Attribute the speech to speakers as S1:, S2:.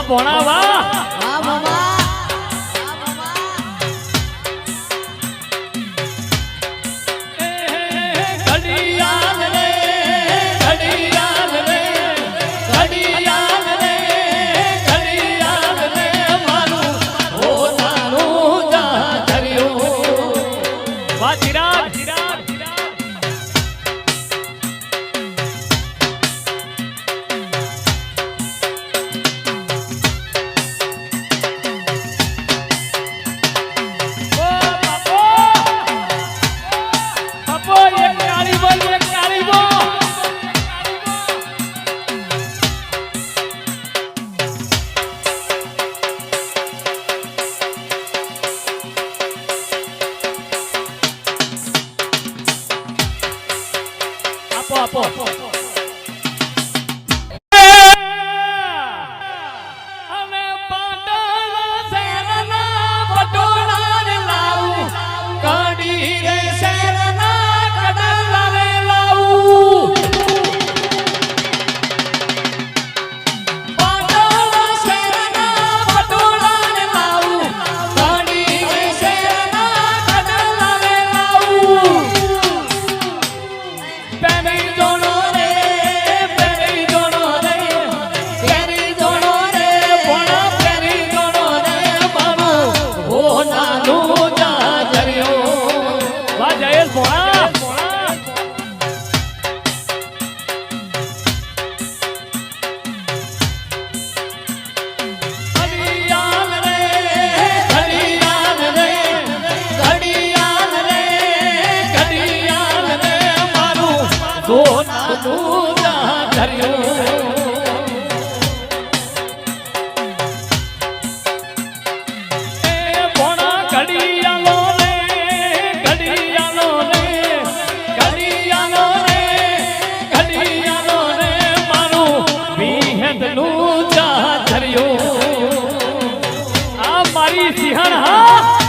S1: ભોણા વાહ
S2: વાહ મામા
S1: આપો અમે પાટણ શહેરના પટોળા ને લાવું કાઢી રે શહેરના કડલા રે લાવું પાટણ શહેરના પટોળા ને લાવું કાઢી રે શહેરના કડલા રે લાવું પેરી દોણો રે પેરી દોણો રે પેરી દોણો રે પોણા પેરી દોણો રે બાબુ ઓ નાનું જાજર્યો વા જયેશ પોણા ઘડિયાળ રે ઘડિયાળ રે ઘડિયાળ રે ઘડિયાળ રે મારું સોનાનું જાજર્યું એ ભોણા ઘડિયાળો રે ઘડિયાળો રે ઘડિયાળો રે ઘડિયાળો રે મારું વિહેતનું જાજર્યું આ મારી સિંહણ હા